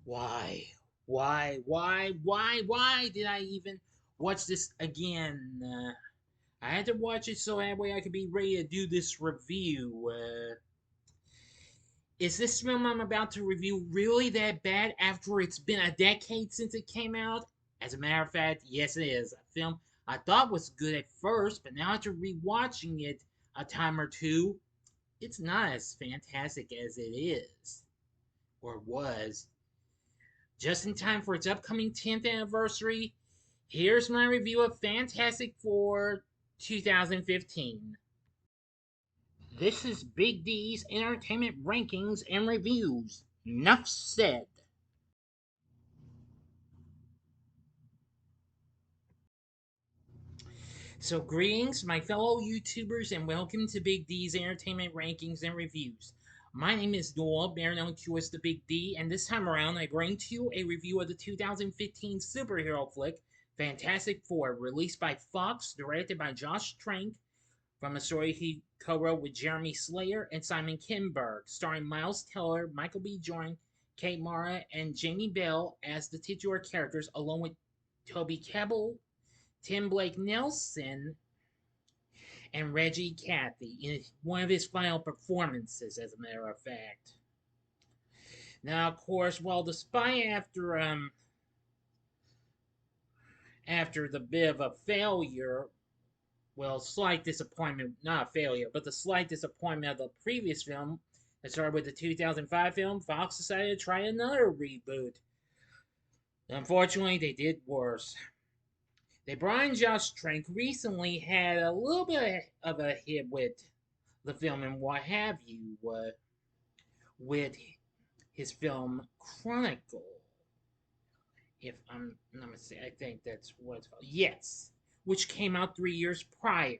Why? Why did I even watch this again? I had to watch it so that way I could be ready to do this review. Is this film I'm about to review really that bad after it's been a decade since it came out? As a matter of fact, yes, it is. A film I thought was good at first, but now after rewatching it a time or two, it's not as fantastic as it is, or was. Just in time for its upcoming 10th anniversary, here's my review of Fantastic Four 2015. This is Big D's Entertainment Rankings and Reviews. Enough said. So, greetings, my fellow YouTubers, and welcome to Big D's Entertainment Rankings and Reviews. My name is Noah, better known to as the Big D, and this time around I bring to you a review of the 2015 superhero flick, Fantastic Four, released by Fox, directed by Josh Trank, from a story he co-wrote with Jeremy Slayer and Simon Kinberg, starring Miles Teller, Michael B. Jordan, Kate Mara, and Jamie Bell as the titular characters, along with Toby Kebbell, Tim Blake Nelson, and Reggie Cathey in one of his final performances, as a matter of fact. Now, of course, well, despite after the bit of a failure, well, slight disappointment, not a failure, but the slight disappointment of the previous film that started with the 2005 film, Fox decided to try another reboot. Unfortunately, they did worse. They brought in Josh Trank recently had a little bit of a hit with the film and what have you, with his film Chronicle. If I'm not mistaken, I think that's what it's called. Yes, which came out 3 years prior.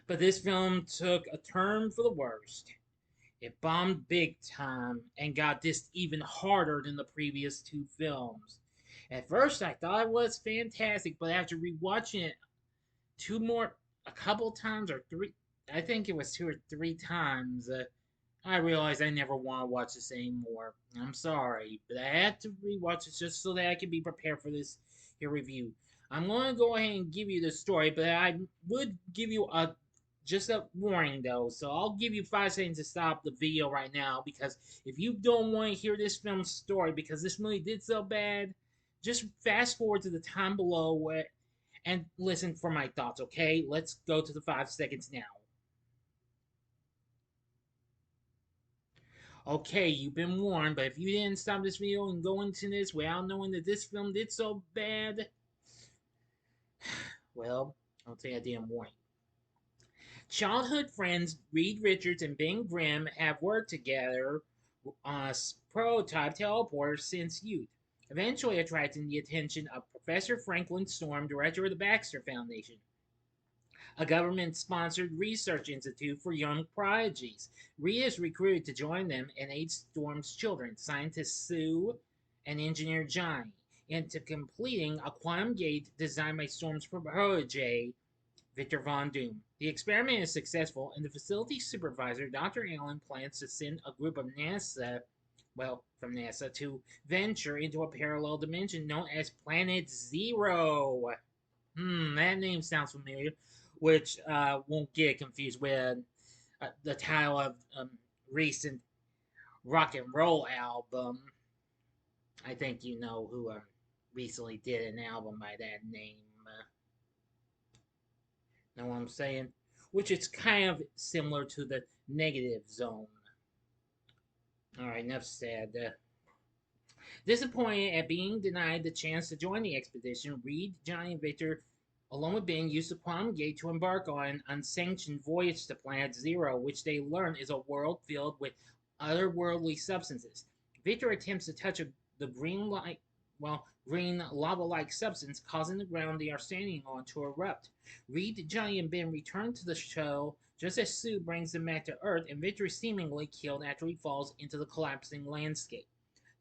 But this film took a turn for the worst. It bombed big time and got dissed even harder than the previous two films. At first, I thought it was fantastic, but after rewatching it a couple times or three, I think it was 2 or 3 times, I realized I never want to watch this anymore. I'm sorry, but I had to rewatch it just so that I could be prepared for this here review. I'm going to go ahead and give you the story, but I would give you just a warning though. So I'll give you 5 seconds to stop the video right now, because if you don't want to hear this film's story because this movie did so bad, just fast forward to the time below and listen for my thoughts, okay? Let's go to the 5 seconds now. Okay, you've been warned, but if you didn't stop this video and go into this without knowing that this film did so bad, well, I'll tell you I didn't warn you. Childhood friends Reed Richards and Ben Grimm have worked together on a prototype teleporter since youth, eventually attracting the attention of Professor Franklin Storm, director of the Baxter Foundation, a government-sponsored research institute for young prodigies. Reed is recruited to join them and aid Storm's children, scientist Sue and engineer Johnny, into completing a quantum gate designed by Storm's protege, Victor Von Doom. The experiment is successful, and the facility supervisor, Dr. Allen, plans to send a group of from NASA, to venture into a parallel dimension known as Planet Zero. That name sounds familiar, which won't get confused with the title of recent rock and roll album. I think you know who recently did an album by that name. Know what I'm saying? Which is kind of similar to the Negative Zone. Alright, enough said. Disappointed at being denied the chance to join the expedition, Reed, Johnny, and Victor, along with Ben, used the Quantum Gate to embark on an unsanctioned voyage to Planet Zero, which they learn is a world filled with otherworldly substances. Victor attempts to touch the green lava-like substance, causing the ground they are standing on to erupt. Reed, Johnny, and Ben return to the shuttle just as Sue brings them back to Earth, and Victor is seemingly killed after he falls into the collapsing landscape.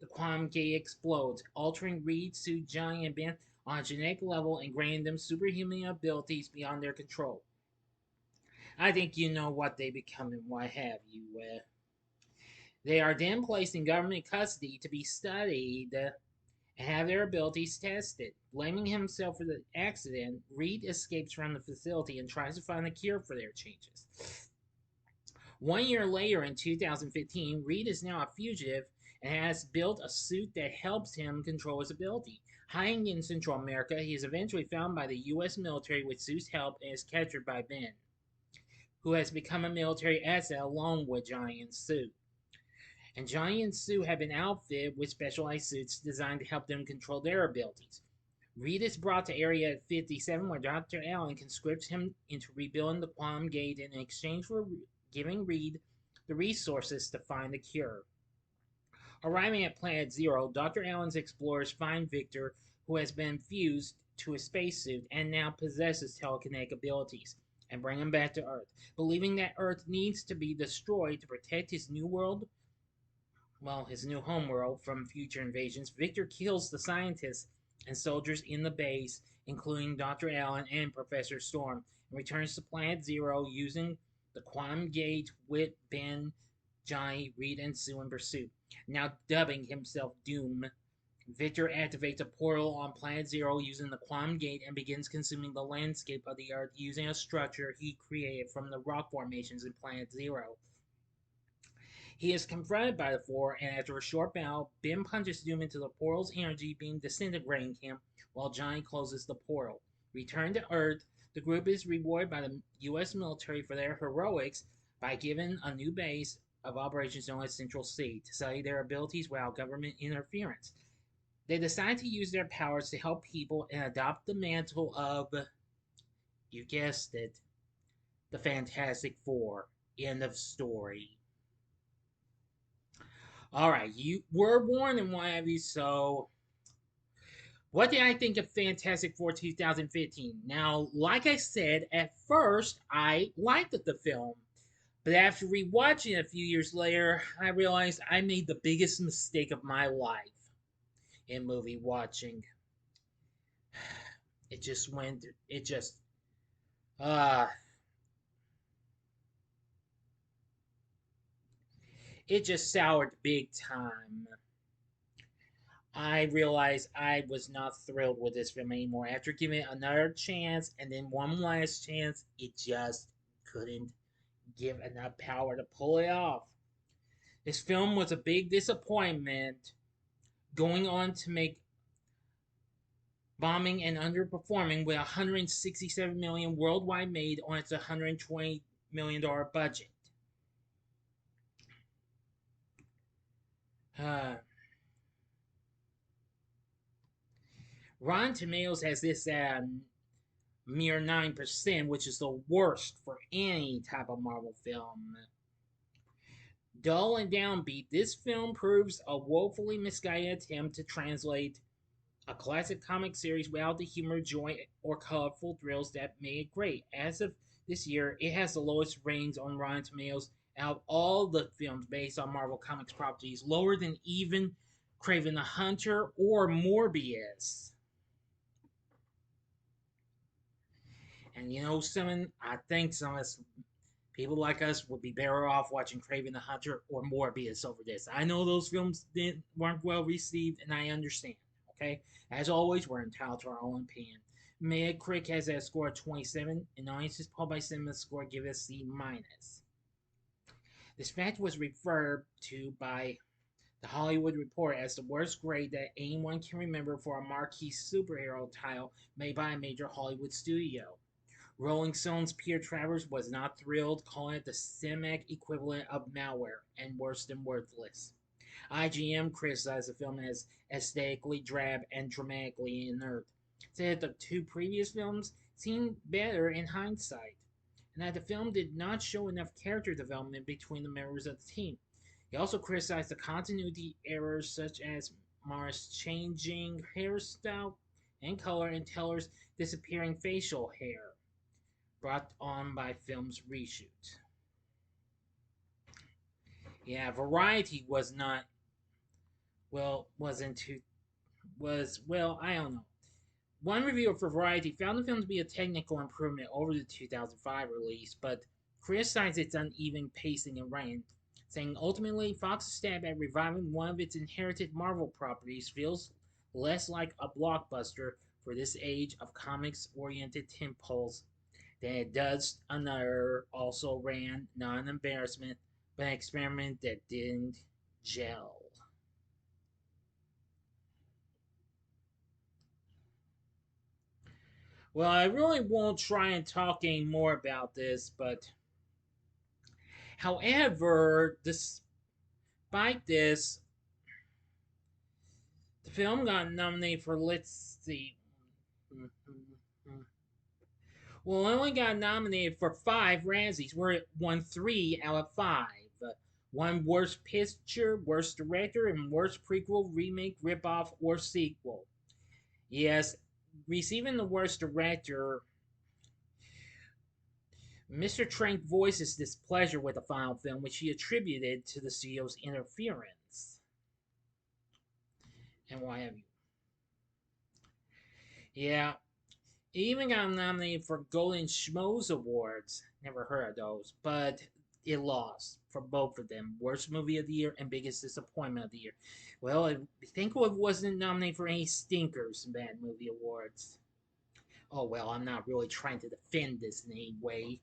The quantum gate explodes, altering Reed, Sue, Johnny, and Ben on a genetic level and granting them superhuman abilities beyond their control. I think you know what they become and what have you. They are then placed in government custody to be studied and have their abilities tested. Blaming himself for the accident, Reed escapes from the facility and tries to find a cure for their changes. 1 year later, in 2015, Reed is now a fugitive and has built a suit that helps him control his ability. Hiding in Central America, he is eventually found by the U.S. military with Sue's help and is captured by Ben, who has become a military asset along with Johnny and Sue. And Johnny and Sue have been outfitted with specialized suits designed to help them control their abilities. Reed is brought to Area 57 where Dr. Allen conscripts him into rebuilding the Quantum Gate in exchange for giving Reed the resources to find a cure. Arriving at Planet Zero, Dr. Allen's explorers find Victor, who has been fused to a spacesuit and now possesses telekinetic abilities, and bring him back to Earth. Believing that Earth needs to be destroyed to protect his new world, his new homeworld from future invasions, Victor kills the scientists and soldiers in the base, including Dr. Allen and Professor Storm, and returns to Planet Zero using the Quantum Gate with Ben, Johnny, Reed, and Sue in pursuit. Now dubbing himself Doom, Victor activates a portal on Planet Zero using the Quantum Gate and begins consuming the landscape of the Earth using a structure he created from the rock formations in Planet Zero. He is confronted by the Four, and after a short battle, Ben punches Doom into the portal's energy beam, disintegrating him, while Johnny closes the portal. Returned to Earth, the group is rewarded by the U.S. military for their heroics by given a new base of operations known as Central C to study their abilities without government interference. They decide to use their powers to help people and adopt the mantle of, you guessed it, the Fantastic Four. End of story. All right, you were warned and what have you. So, what did I think of Fantastic Four 2015? Now, like I said, at first I liked the film, but after rewatching it a few years later, I realized I made the biggest mistake of my life in movie watching. It just went. It just. Uh. It just soured big time. I realized I was not thrilled with this film anymore. After giving it another chance and then one last chance, it just couldn't give enough power to pull it off. This film was a big disappointment, going on to make bombing and underperforming with 167 million worldwide made on its 120 million dollar budget. Uh, Rotten Tomatoes has this at mere 9%, which is the worst for any type of Marvel film. Dull and downbeat, this film proves a woefully misguided attempt to translate a classic comic series without the humor, joy, or colorful thrills that made it great. As of this year, it has the lowest ratings on Rotten Tomatoes out of all the films based on Marvel Comics properties, lower than even Kraven the Hunter or Morbius. And I think some of us, people like us, would be better off watching Kraven the Hunter or Morbius over this. I know those films weren't well received, and I understand. Okay, as always, we're entitled to our own opinion. Metacritic has a score of 27, and audiences polled by Cinema Score give it a C minus. This fact was referred to by the Hollywood Reporter as the worst grade that anyone can remember for a marquee superhero title made by a major Hollywood studio. Rolling Stone's Peter Travers was not thrilled, calling it the cinematic equivalent of malware and worse than worthless. IGN criticized the film as aesthetically drab and dramatically inert, said that the two previous films seemed better in hindsight, and that the film did not show enough character development between the members of the team. He also criticized the continuity errors such as Mara's changing hairstyle and color and Teller's disappearing facial hair, brought on by film's reshoot. Yeah, Variety was not wasn't too I don't know. One reviewer for Variety found the film to be a technical improvement over the 2005 release, but criticized its uneven pacing and writing. saying ultimately Fox's stab at reviving one of its inherited Marvel properties feels less like a blockbuster for this age of comics oriented tentpoles than it does another also ran, not an embarrassment, but an experiment that didn't gel. Well, I really won't try and talk any more about this, but however, despite this, the film got nominated for, let's see. Well, it only got nominated for 5 Razzies, where it won 3 out of 5. One worst picture, worst director, and worst prequel, remake, ripoff, or sequel. Yes, receiving the worst director, Mr. Trank voices displeasure with the final film, which he attributed to the studio's interference. And why have you? Yeah, it even got nominated for Golden Schmoes Awards. Never heard of those, but it lost for both of them. Worst movie of the year and biggest disappointment of the year. Well, I think it wasn't nominated for any stinkers in Bad Movie Awards. Oh well, I'm not really trying to defend this in any way.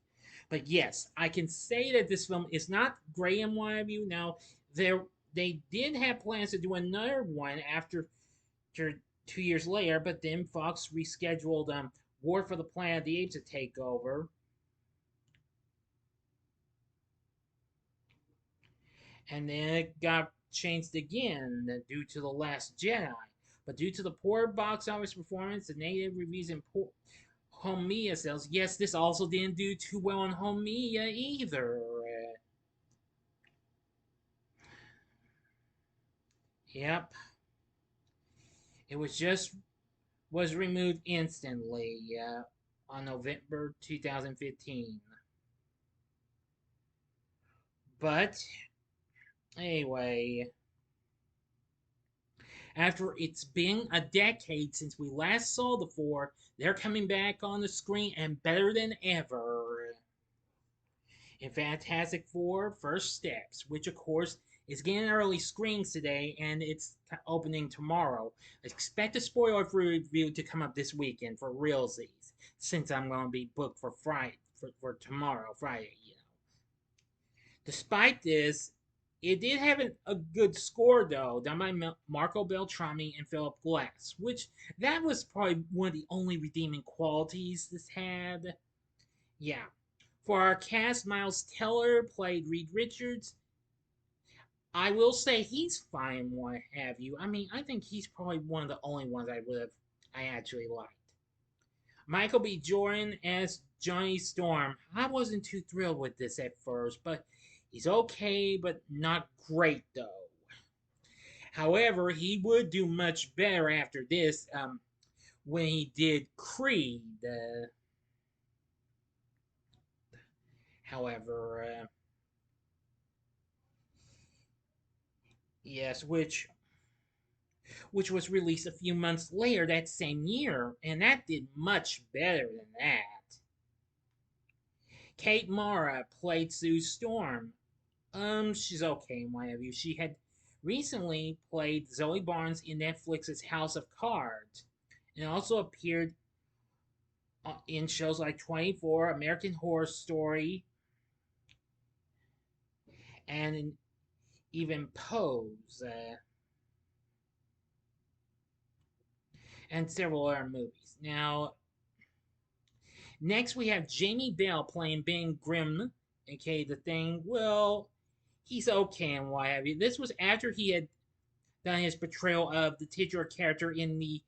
But yes, I can say that this film is not great in my view. Now, they did have plans to do another one after 2 years later, but then Fox rescheduled War for the Planet of the Apes to take over, and then it got changed again due to The Last Jedi. But due to the poor box office performance, the negative reviews, and poor home media sales, yes, this also didn't do too well on home media either. Yep, it was removed instantly on November 2015. But anyway, after it's been a decade since we last saw the four, they're coming back on the screen and better than ever in Fantastic Four First Steps, which of course is getting early screenings today and it's opening tomorrow. Expect a spoiler review to come up this weekend for realsies, since I'm going to be booked for Friday, for tomorrow, Friday, you know. Despite this, it did have a good score though, done by Marco Beltrami and Philip Glass, which that was probably one of the only redeeming qualities this had. Yeah. For our cast, Miles Teller played Reed Richards. I will say he's fine, what have you. I mean, I think he's probably one of the only ones I actually liked. Michael B. Jordan as Johnny Storm. I wasn't too thrilled with this at first, but he's okay, but not great though. However, he would do much better after this when he did Creed. However, yes, which was released a few months later that same year, and that did much better than that. Kate Mara played Sue Storm. She's okay, my view. She had recently played Zoe Barnes in Netflix's House of Cards, and also appeared in shows like 24, American Horror Story, and even Pose, and several other movies. Now, next we have Jamie Bell playing Ben Grimm, aka The Thing. Well, he's okay and what have you. This was after he had done his portrayal of the titular character in the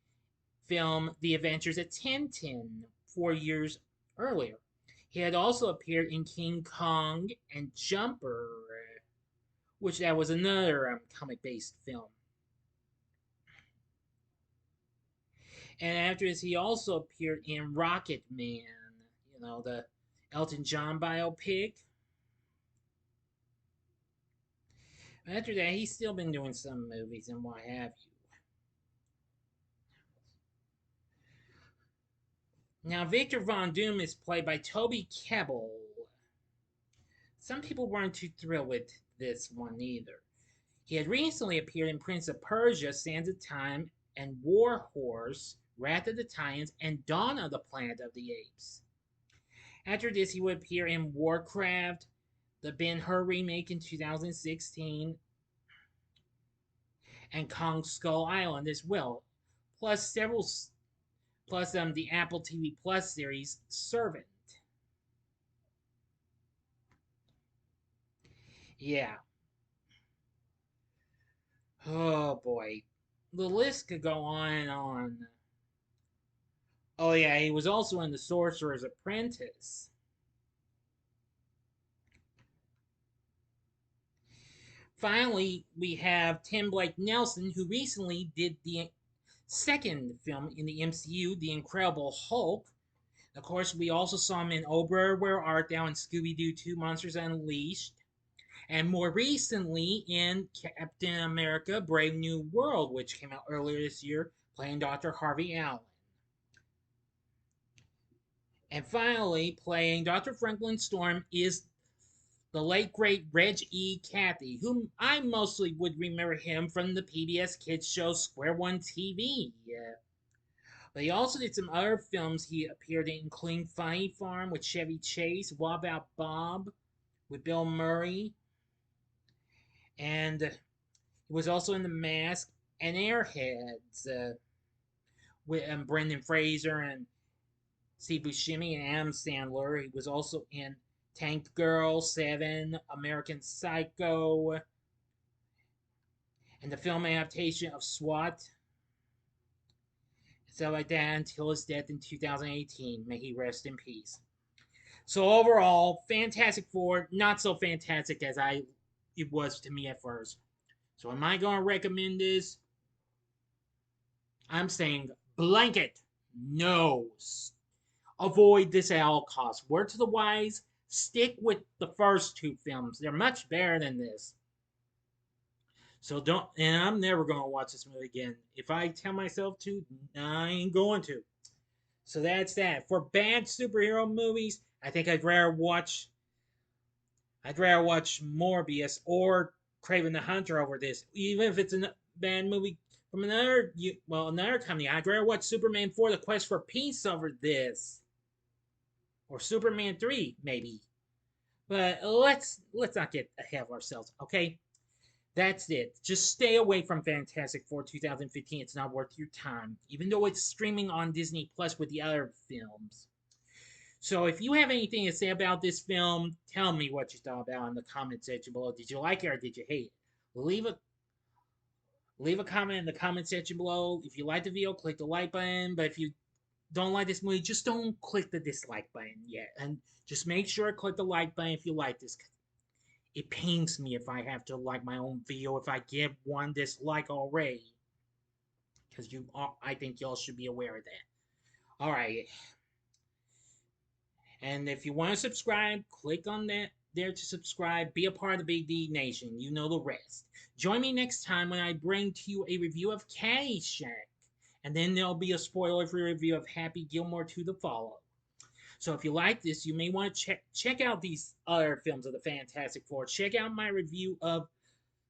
film The Adventures of Tintin 4 years earlier. He had also appeared in King Kong and Jumper, which that was another comic-based film. And after this, he also appeared in Rocket Man, the Elton John biopic. After that, he's still been doing some movies and what have you. Now, Victor Von Doom is played by Toby Kebbell. Some people weren't too thrilled with this one either. He had recently appeared in Prince of Persia, Sands of Time, and War Horse, Wrath of the Titans, and Dawn of the Planet of the Apes. After this, he would appear in Warcraft, the Ben-Hur remake in 2016, and Kong Skull Island as well, plus the Apple TV Plus series Servant. Yeah. Oh boy. The list could go on and on. Oh yeah, he was also in The Sorcerer's Apprentice. Finally, we have Tim Blake Nelson, who recently did the second film in the MCU, The Incredible Hulk. Of course, we also saw him in Oh Brother, Where Art Thou and Scooby-Doo 2 Monsters Unleashed. And more recently in Captain America Brave New World, which came out earlier this year, playing Dr. Harvey Allen. And finally, playing Dr. Franklin Storm is the late great Reg E. Cathey, whom I mostly would remember him from the PBS kids show Square One TV. But he also did some other films he appeared in, including Funny Farm with Chevy Chase, What About Bob with Bill Murray, and he was also in The Mask and Airheads with Brendan Fraser and Steve Buscemi and Adam Sandler. He was also in Tank Girl, Seven, American Psycho, and the film adaptation of SWAT, stuff like that, until his death in 2018. May he rest in peace. So overall, Fantastic Four, not so fantastic as it was to me at first. So am I going to recommend this? I'm saying blanket no. Avoid this at all costs. Word to the wise, stick with the first two films. They're much better than this. So don't, and I'm never going to watch this movie again. If I tell myself to, I ain't going to. So that's that. For bad superhero movies, I think I'd rather watch Morbius or Craven the Hunter over this. Even if it's a bad movie from another company, I'd rather watch Superman 4: The Quest for Peace over this. Or Superman 3, maybe. But let's not get ahead of ourselves, okay? That's it. Just stay away from Fantastic Four 2015. It's not worth your time, even though it's streaming on Disney Plus with the other films. So if you have anything to say about this film, tell me what you thought about in the comment section below. Did you like it or did you hate it? Leave a comment in the comment section below. If you like the video, click the like button. But if you don't like this movie, just don't click the dislike button yet. And just make sure to click the like button if you like this. It pains me if I have to like my own video if I give one dislike already. Because I think y'all should be aware of that. Alright. And if you want to subscribe, click on that there to subscribe. Be a part of the Big D Nation. You know the rest. Join me next time when I bring to you a review of Caddyshack. And then there'll be a spoiler-free review of Happy Gilmore 2 to follow. So if you like this, you may want to check out these other films of the Fantastic Four. Check out my review of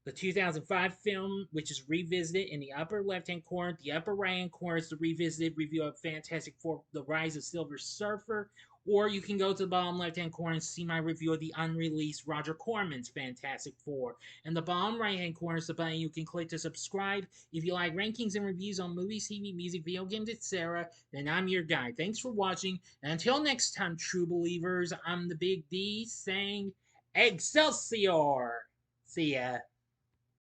the 2005 film, which is revisited in the upper left-hand corner. The upper right-hand corner is the revisited review of Fantastic Four: The Rise of Silver Surfer. Or you can go to the bottom left-hand corner and see my review of the unreleased Roger Corman's Fantastic Four. And the bottom right-hand corner is the button you can click to subscribe. If you like rankings and reviews on movies, TV, music, video games, etc., then I'm your guy. Thanks for watching. And until next time, true believers, I'm the Big D saying Excelsior! See ya.